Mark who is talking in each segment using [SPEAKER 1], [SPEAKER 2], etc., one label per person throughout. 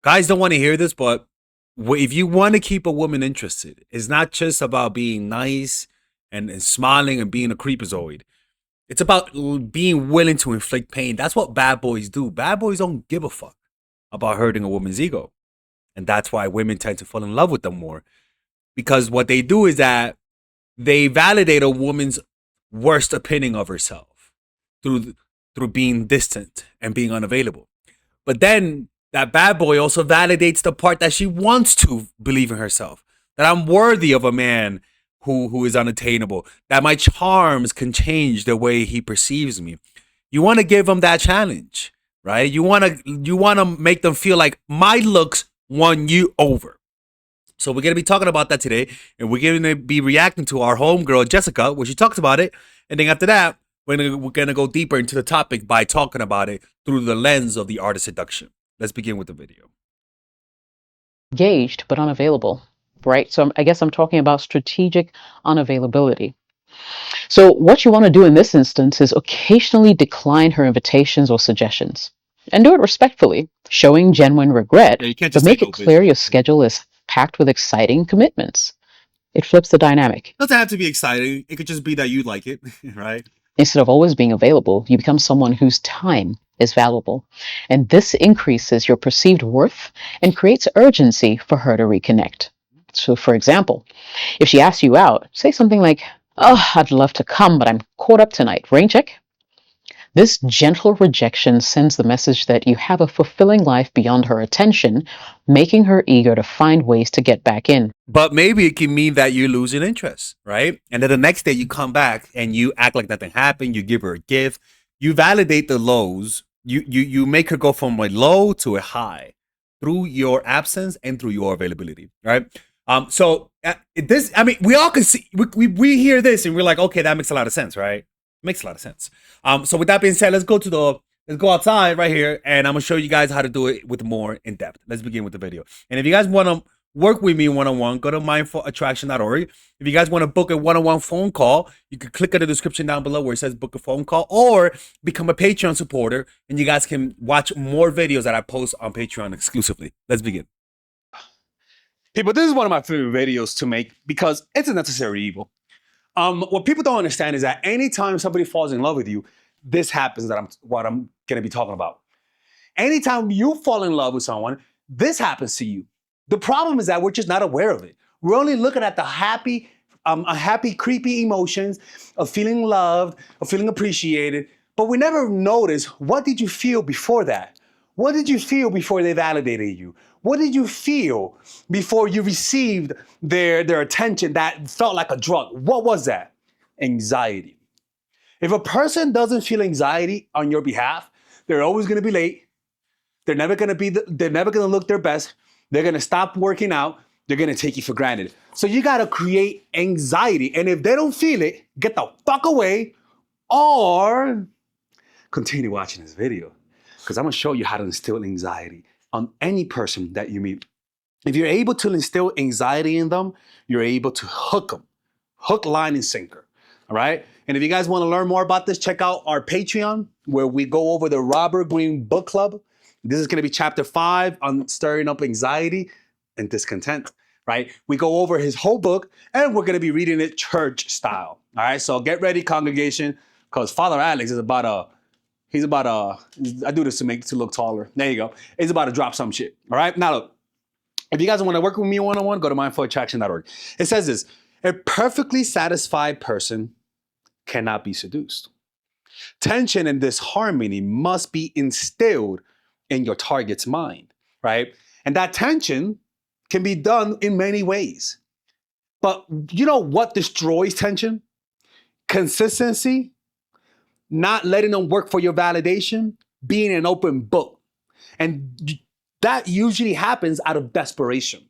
[SPEAKER 1] Guys don't want to hear this, but if you want to keep a woman interested, it's not just about being nice and smiling and being a creepazoid. It's about being willing to inflict pain. That's what bad boys do. Bad boys don't give a fuck about hurting a woman's ego. And that's why women tend to fall in love with them more. Because what they do is that they validate a woman's worst opinion of herself through through being distant and being unavailable. But then that bad boy also validates the part that she wants to believe in herself. That I'm worthy of a man who is unattainable. That my charms can change the way he perceives me. You want to give them that challenge, right? You want to make them feel like my looks won you over. So we're gonna be talking about that today, and we're gonna be reacting to our homegirl Jessica, where she talks about it, and then after that, we're gonna go deeper into the topic by talking about it through the lens of the art of seduction. Let's begin with the video.
[SPEAKER 2] Engaged but unavailable, right? So I guess I'm talking about strategic unavailability. So what you want to do in this instance is occasionally decline her invitations or suggestions, and do it respectfully, showing genuine regret,
[SPEAKER 1] Yeah, you can't
[SPEAKER 2] but
[SPEAKER 1] just say
[SPEAKER 2] make
[SPEAKER 1] no
[SPEAKER 2] it clear
[SPEAKER 1] busy.
[SPEAKER 2] your schedule is packed with exciting commitments. It flips the dynamic.
[SPEAKER 1] Doesn't have to be exciting. It could just be that you like it, right?
[SPEAKER 2] Instead of always being available, you become someone whose time is valuable. And this increases your perceived worth and creates urgency for her to reconnect. So, for example, if she asks you out, say something like, "Oh, I'd love to come, but I'm caught up tonight. Rain check?" This gentle rejection sends the message that you have a fulfilling life beyond her attention, making her eager to find ways to get back in.
[SPEAKER 1] But maybe it can mean that you're losing interest, right? And then the next day you come back and you act like nothing happened. You give her a gift. You validate the lows. You make her go from a low to a high through your absence and through your availability, right? This, I mean, we all can see, we hear this and we're like, okay, that makes a lot of sense, right? Makes a lot of sense. So with that being said, let's go outside right here, and I'm gonna show you guys how to do it with more in depth. Let's begin with the video. And if you guys want to work with me one-on-one, go to mindfulattraction.org. If you guys want to book a one-on-one phone call, you can click on the description down below where it says book a phone call, or become a Patreon supporter, and you guys can watch more videos that I post on Patreon exclusively. Let's begin. People, this is one of my favorite videos to make because it's a necessary evil. What people don't understand is that anytime somebody falls in love with you, this happens. What I'm gonna be talking about. Anytime you fall in love with someone, this happens to you. The problem is that we're just not aware of it. We're only looking at the happy, creepy emotions of feeling loved, of feeling appreciated, but we never notice, what did you feel before that? What did you feel before they validated you? What did you feel before you received their attention that felt like a drug? What was that? Anxiety. If a person doesn't feel anxiety on your behalf, they're always going to be late. They're never gonna look their best. They're gonna stop working out. They're gonna take you for granted. So you gotta create anxiety. And if they don't feel it, get the fuck away or continue watching this video. Because I'm gonna show you how to instill anxiety on any person that you meet. If you're able to instill anxiety in them, you're able to hook them. Hook, line, and sinker. All right? And if you guys want to learn more about this, check out our Patreon, where we go over the Robert Greene Book Club. This is going to be chapter 5 on stirring up anxiety and discontent, right? We go over his whole book, and we're going to be reading it church style. All right? So get ready, congregation, because Father Alex is I do this to look taller. There you go. He's about to drop some shit. All right? Now look, if you guys want to work with me one-on-one, go to mindfulattraction.org. It says this: a perfectly satisfied person cannot be seduced. Tension and disharmony must be instilled in your target's mind, right? And that tension can be done in many ways. But you know what destroys tension? Consistency, not letting them work for your validation, being an open book. And that usually happens out of desperation.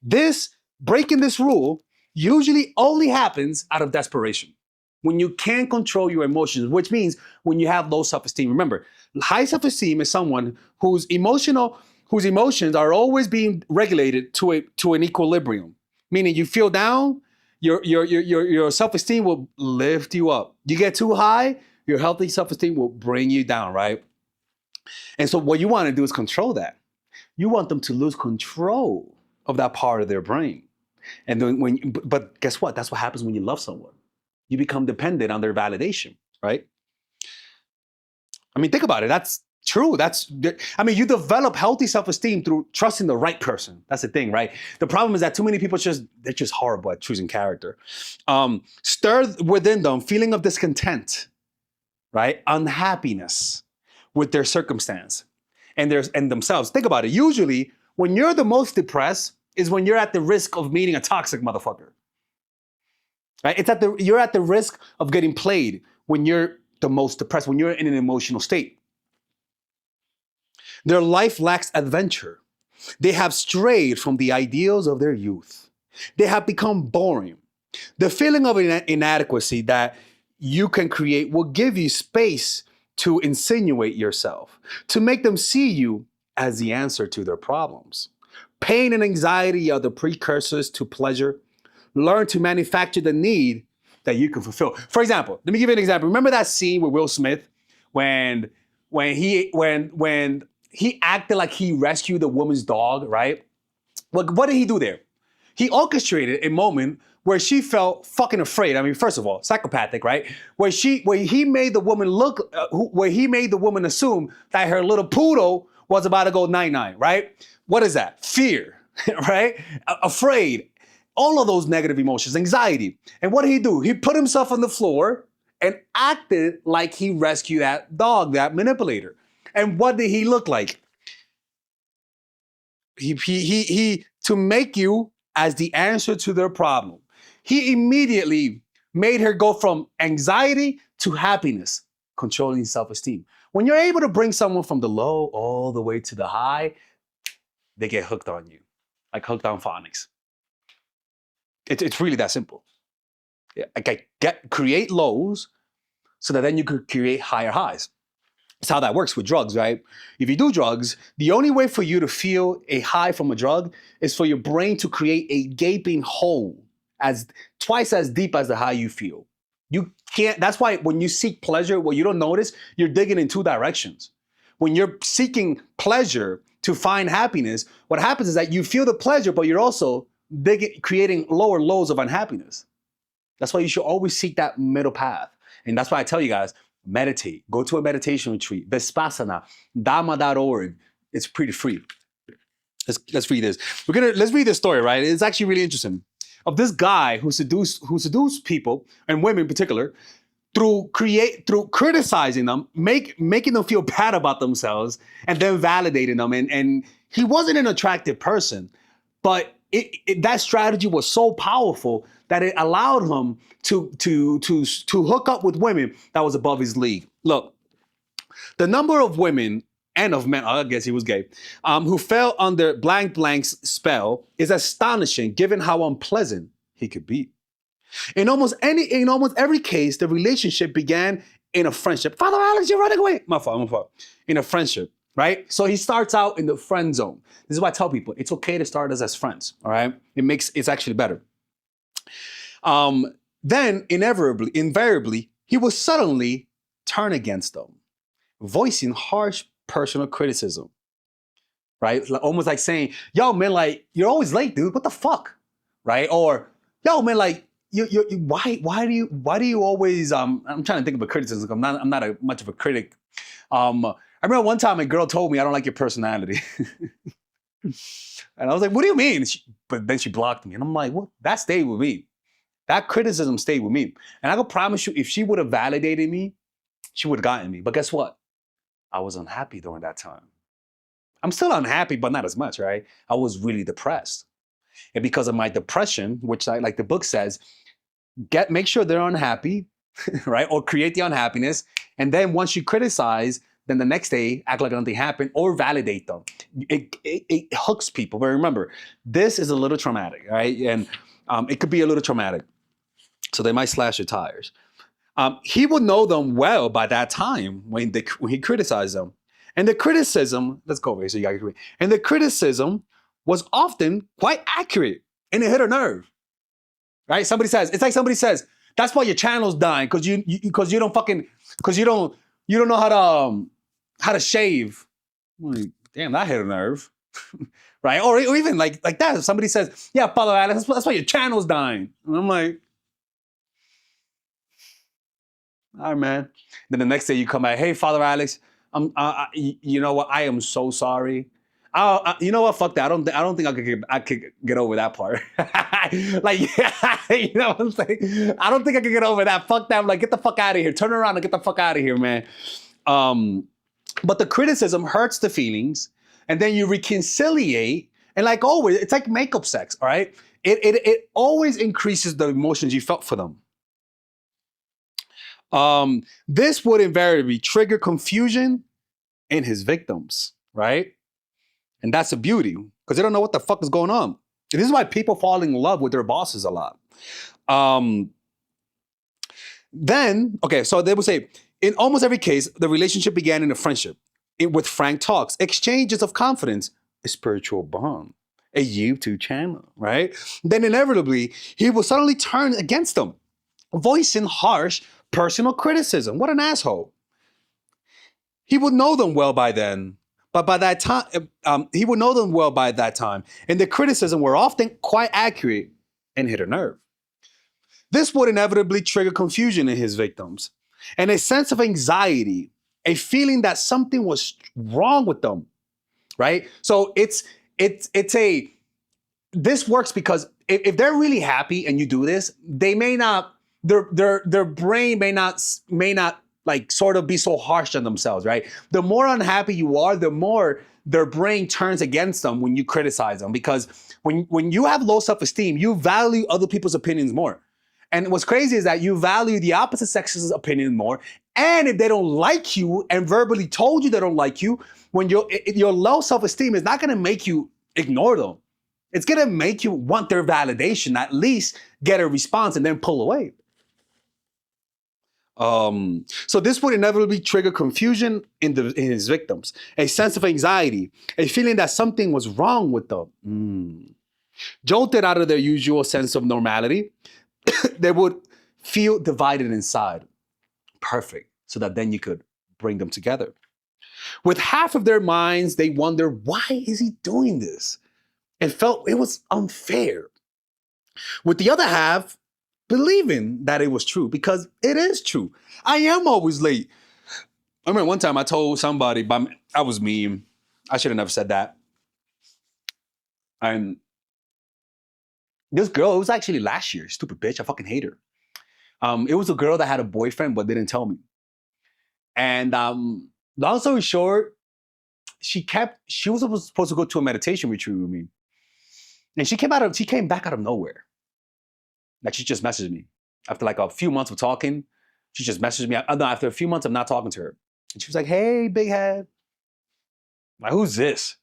[SPEAKER 1] This breaking this rule usually only happens out of desperation. When you can't control your emotions, which means when you have low self-esteem. Remember, high self-esteem is someone whose emotions are always being regulated to an equilibrium. Meaning you feel down, your self-esteem will lift you up. You get too high, your healthy self-esteem will bring you down, right? And so what you want to do is control that. You want them to lose control of that part of their brain. And then but guess what? That's what happens when you love someone. You become dependent on their validation, right? I mean, think about it. That's true. You develop healthy self-esteem through trusting the right person. That's the thing, right? The problem is that too many people they're just horrible at choosing character. Stir within them feeling of discontent, right? Unhappiness with their circumstance and themselves. Think about it. Usually, when you're the most depressed, is when you're at the risk of meeting a toxic motherfucker. Right? You're at the risk of getting played when you're the most depressed, when you're in an emotional state. Their life lacks adventure. They have strayed from the ideals of their youth. They have become boring. The feeling of inadequacy that you can create will give you space to insinuate yourself, to make them see you as the answer to their problems. Pain and anxiety are the precursors to pleasure. Learn to manufacture the need that you can fulfill. For example, let me give you an example. Remember that scene with Will Smith when he acted like he rescued the woman's dog, right? What did he do there? He orchestrated a moment where she felt fucking afraid. I mean, first of all, psychopathic, right? Where he made the woman assume that her little poodle was about to go 9-9, right? What is that? Fear, right? Afraid. All of those negative emotions, anxiety. And what did he do? He put himself on the floor and acted like he rescued that dog, that manipulator. And what did he look like? He to make you as the answer to their problem. He immediately made her go from anxiety to happiness, controlling self-esteem. When you're able to bring someone from the low all the way to the high, they get hooked on you, like hooked on phonics. It's really that simple. Yeah, create lows so that then you could create higher highs. That's how that works with drugs, right? If you do drugs, the only way for you to feel a high from a drug is for your brain to create a gaping hole as twice as deep as the high you feel. You can't, that's why when you seek pleasure, what you don't notice, you're digging in two directions. When you're seeking pleasure to find happiness, what happens is that you feel the pleasure, but you're also creating lower lows of unhappiness. That's why you should always seek that middle path. And that's why I tell you guys, meditate. Go to a meditation retreat. Vipassana, Dharma.org. It's pretty free. Let's read this. Let's read this story, right? It's actually really interesting. Of this guy who seduced people, and women in particular, through criticizing them, making them feel bad about themselves, and then validating them. And he wasn't an attractive person, but that strategy was so powerful that it allowed him to hook up with women that was above his league. Look, the number of women and of men, I guess he was gay, who fell under blank blank's spell is astonishing given how unpleasant he could be. In almost every case, the relationship began in a friendship. Father Alex, you're running away. My fault. In a friendship, right? So he starts out in the friend zone. This is why I tell people, it's okay to start us as friends, all right? It's actually better. Then, invariably, he will suddenly turn against them, voicing harsh personal criticism, right? Almost like saying, yo, man, like, you're always late, dude. What the fuck, right? Or, yo, man, like, why do you always, I'm trying to think of a criticism. I'm not much of a critic. I remember one time a girl told me, I don't like your personality. And I was like, what do you mean? But then she blocked me. And I'm like, well, that stayed with me. That criticism stayed with me. And I can promise you, if she would have validated me, she would have gotten me. But guess what? I was unhappy during that time. I'm still unhappy, but not as much, right? I was really depressed. And because of my depression, which like the book says, make sure they're unhappy, right? Or create the unhappiness. And then once you criticize, then the next day, act like nothing happened or validate them. It hooks people. But remember, this is a little traumatic, right? And it could be a little traumatic. So they might slash your tires. He would know them well by that time when he criticized them. And the criticism, let's go over here so you guys can read. And the criticism was often quite accurate and it hit a nerve, right? It's like somebody says, that's why your channel's dying because you don't know how to shave. Like, damn, that hit a nerve. right? Or even like that. If somebody says, "Yeah, Father Alex, that's why your channel's dying," and I'm like, "All right, man." Then the next day you come back, "Hey, Father Alex, you know what? I am so sorry. You know what? Fuck that. I don't think I could get over that part. Like, you know what I'm saying? I don't think I could get over that. Fuck that. I'm like, get the fuck out of here. Turn around and get the fuck out of here, man. Um, but the criticism hurts the feelings, and then you reconciliate, and like always, it's like makeup sex, all right? It always increases the emotions you felt for them. This would invariably trigger confusion in his victims, right? And that's the beauty, because they don't know what the fuck is going on. And this is why people fall in love with their bosses a lot. Um, Then, okay, so they would say, in almost every case, the relationship began in a friendship, with frank talks, exchanges of confidence, a spiritual bond, a YouTube channel, right? Then inevitably, he will suddenly turn against them, voicing harsh personal criticism. What an asshole. He would know them well by then, but by that time, he would know them well by that time, and the criticism were often quite accurate and hit a nerve. This would inevitably trigger confusion in his victims and a sense of anxiety, a feeling that something was wrong with them, right? So it's a this works because if they're really happy and you do this, they may not their brain may not like sort of be so harsh on themselves, right? The more unhappy you are, the more their brain turns against them when you criticize them, because when you have low self-esteem, you value other people's opinions more. And what's crazy is that you value the opposite sex's opinion more. And if they don't like you and verbally told you they don't like you, when your low self-esteem is not going to make you ignore them. It's going to make you want their validation, at least get a response and then pull away. So this would inevitably trigger confusion in his victims, a sense of anxiety, a feeling that something was wrong with them. Jolted out of their usual sense of normality, they would feel divided inside. Perfect. So that then you could bring them together. With half of their minds, they wonder, why is he doing this? And felt it was unfair. With the other half, believing that it was true, because it is true. I am always late. I remember one time I told somebody, I was mean. I should have never said that. And this girl, it was actually last year, stupid bitch. I fucking hate her. It was a girl that had a boyfriend but didn't tell me. And long story short, she was supposed to go to a meditation retreat with me. And she came back out of nowhere. Like, she just messaged me. After like a few months of talking, she just messaged me. No, after a few months of not talking to her. And she was like, "Hey, big head." I'm like, "Who's this?"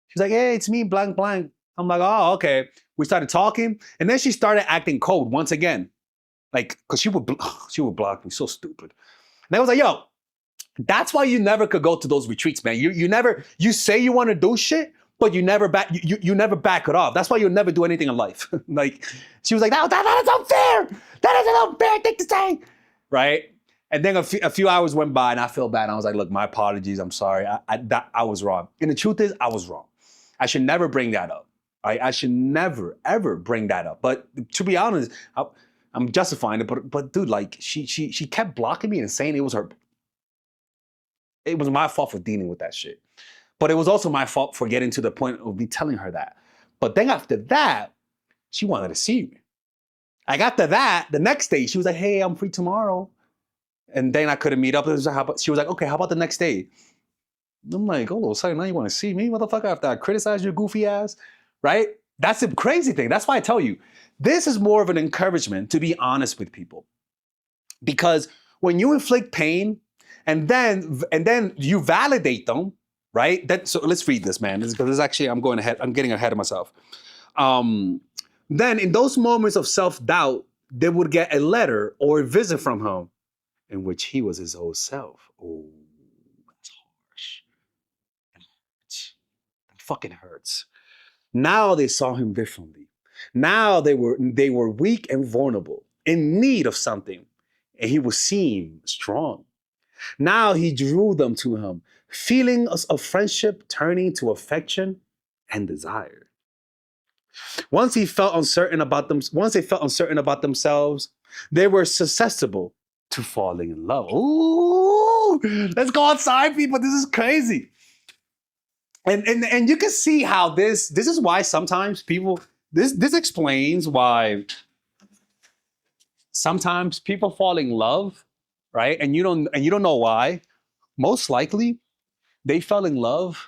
[SPEAKER 1] She's like, "Hey, it's me, blank, blank." I'm like, "Oh, okay." We started talking, and then she started acting cold once again. Like, because she would block me, so stupid. And I was like, "Yo, that's why you never could go to those retreats, man. You say you want to do shit, but you never back it off. That's why you'll never do anything in life." Like, she was like, "No, that is unfair. That is an unfair thing to say." Right? And then a few hours went by and I felt bad. And I was like, "Look, my apologies. I'm sorry. I was wrong." And the truth is, I was wrong. I should never bring that up. Right? I should never, ever bring that up. But to be honest, I'm justifying it. But dude, like, she kept blocking me and saying it was my fault for dealing with that shit. But it was also my fault for getting to the point of me telling her that. But then after that, she wanted to see me. Like, after that, the next day, she was like, "Hey, I'm free tomorrow." And then I couldn't meet up. She was like, "Okay, how about the next day?" I'm like, "Oh, sorry, now you want to see me, motherfucker, after I criticize your goofy ass?" Right? That's the crazy thing. That's why I tell you, this is more of an encouragement to be honest with people. Because when you inflict pain and then you validate them, right? So let's read this, man. Because actually, I'm getting ahead of myself. Then in those moments of self-doubt, they would get a letter or a visit from him in which he was his old self. Oh, that's harsh. That hurts. That fucking hurts. Now they saw him differently. Now they were weak and vulnerable, in need of something, and he was seen strong. Now he drew them to him, feelings of friendship turning to affection, and desire. Once they felt uncertain about themselves, they were susceptible to falling in love. Ooh, let's go outside, people. This is crazy. And you can see how this is why sometimes people this explains why sometimes people fall in love, right? And you don't know why. Most likely, they fell in love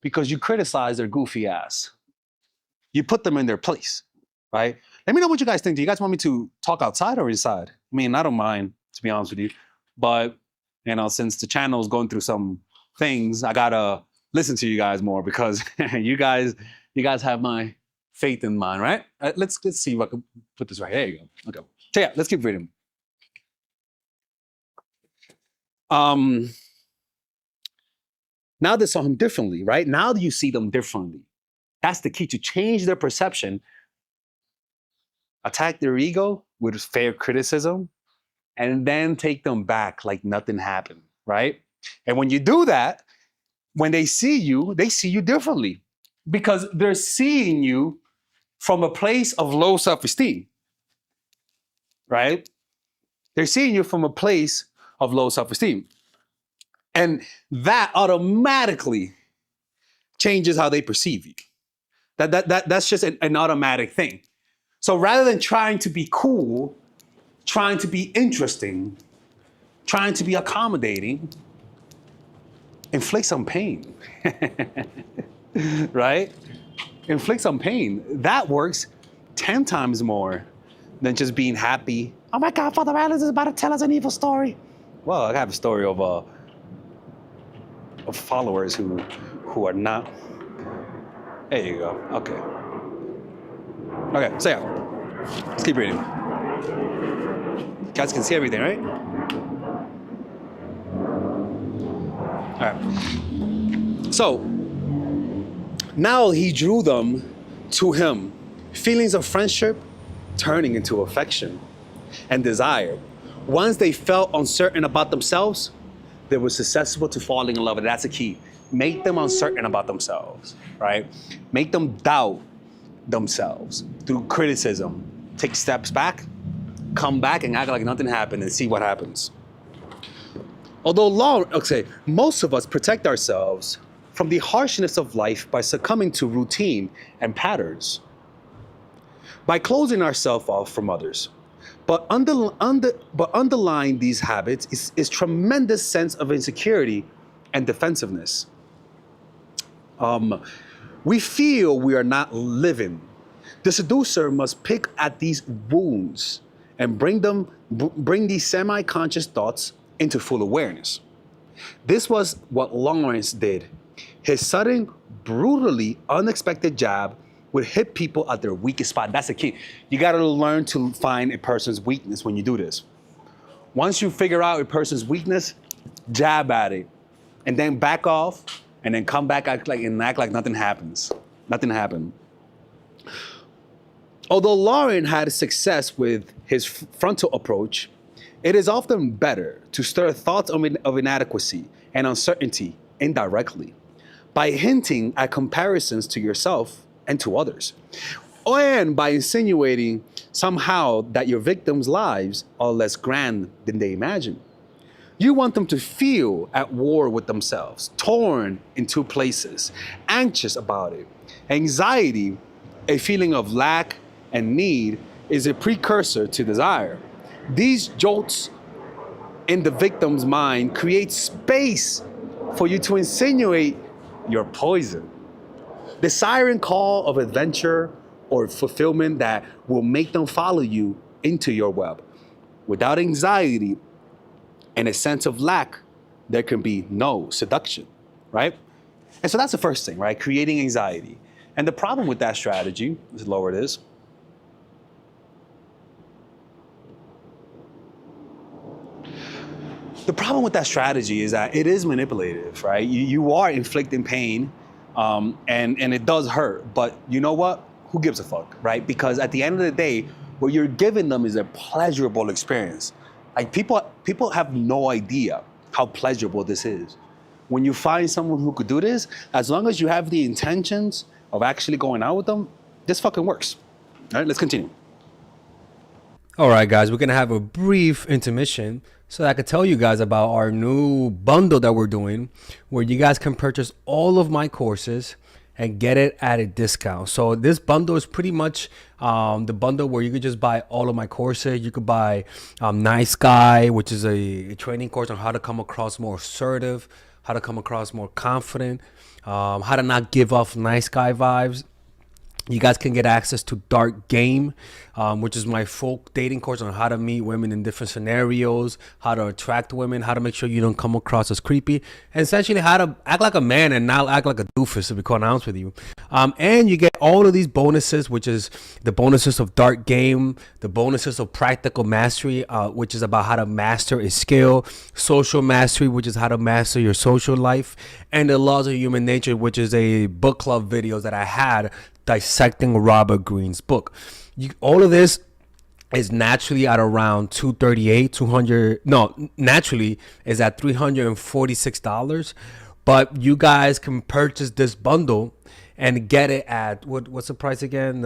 [SPEAKER 1] because you criticized their goofy ass. You put them in their place, right? Let me know what you guys think. Do you guys want me to talk outside or inside? I mean, I don't mind, to be honest with you. But, since the channel is going through some things, I gotta listen to you guys more because you guys have my faith in mind, right? Let's see if I can put this right. There you go. Okay. So yeah, let's keep reading. Now they saw him differently, right? Now you see them differently. That's the key, to change their perception, attack their ego with fair criticism, and then take them back like nothing happened, right? And when you do that, when they see you differently because they're seeing you from a place of low self-esteem, right? They're seeing you from a place of low self-esteem. And that automatically changes how they perceive you. That's just an automatic thing. So rather than trying to be cool, trying to be interesting, trying to be accommodating, inflict some pain, right? Inflict some pain. That works 10 times more than just being happy. Oh my God, Father Alice is about to tell us an evil story. Well, I have a story of followers who are not. There you go. Okay. Okay, so yeah, let's keep reading. You guys can see everything, right? All right. So now he drew them to him, feelings of friendship turning into affection and desire. Once they felt uncertain about themselves, they were susceptible to falling in love. And that's the key. Make them uncertain about themselves, right? Make them doubt themselves through criticism. Take steps back, come back and act like nothing happened and see what happens. Although most of us protect ourselves from the harshness of life by succumbing to routine and patterns, by closing ourselves off from others. But underlying these habits is tremendous sense of insecurity and defensiveness. We feel we are not living. The seducer must pick at these wounds and bring these semi-conscious thoughts into full awareness. This was what Lawrence did. His sudden, brutally unexpected jab would hit people at their weakest spot. That's the key. You got to learn to find a person's weakness when you do this. Once you figure out a person's weakness, jab at it, and then back off, and then come back act like nothing happens. Nothing happened. Although Lauren had success with his frontal approach, it is often better to stir thoughts of inadequacy and uncertainty indirectly by hinting at comparisons to yourself and to others, and by insinuating somehow that your victims' lives are less grand than they imagine. You want them to feel at war with themselves, torn in two places, anxious about it. Anxiety, a feeling of lack and need, is a precursor to desire. These jolts in the victim's mind create space for you to insinuate your poison. The siren call of adventure or fulfillment that will make them follow you into your web. Without anxiety and a sense of lack, there can be no seduction, right? And so that's the first thing, right? Creating anxiety. And the problem with that strategy, let's lower this. The problem with that strategy is that it is manipulative, right? You are inflicting pain, and it does hurt. But you know what? Who gives a fuck, right? Because at the end of the day, what you're giving them is a pleasurable experience. Like people have no idea how pleasurable this is. when you find someone who could do this, as long as you have the intentions of actually going out with them, this fucking works. All right, let's continue.
[SPEAKER 3] All right, guys, we're going to have a brief intermission so that I could tell you guys about our new bundle that we're doing where you guys can purchase all of my courses and get it at a discount. So this bundle is pretty much the bundle where you could just buy all of my courses. You could buy Nice Guy, which is a training course on how to come across more assertive, how to come across more confident, how to not give off nice guy vibes. You guys can get access to Dark Game, which is my folk dating course on how to meet women in different scenarios, how to attract women, how to make sure you don't come across as creepy, and essentially how to act like a man and not act like a doofus, to be quite honest with you. And you get all of these bonuses, which is the bonuses of Dark Game, the bonuses of Practical Mastery, which is about how to master a skill, Social Mastery, which is how to master your social life, and the Laws of Human Nature, which is a book club videos that I had dissecting Robert Greene's book. All of this is naturally at around naturally is at $346, but you guys can purchase this bundle and get it at what's the price again?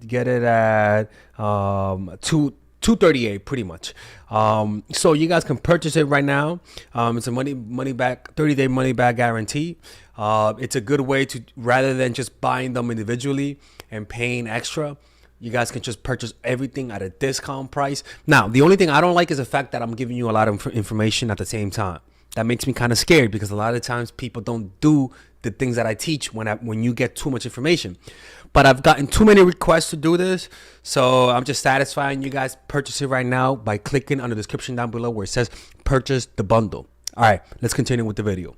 [SPEAKER 3] Get it at $238 pretty much. So you guys can purchase it right now. It's a money back 30-day money back guarantee. It's a good way to, rather than just buying them individually and paying extra, you guys can just purchase everything at a discount price. Now, the only thing I don't like is the fact that I'm giving you a lot of information at the same time. That makes me kind of scared because a lot of times people don't do the things that I teach when you get too much information. But I've gotten too many requests to do this, so I'm just satisfying you guys. Purchase it right now by clicking on the description down below where it says purchase the bundle. All right, let's continue with the video.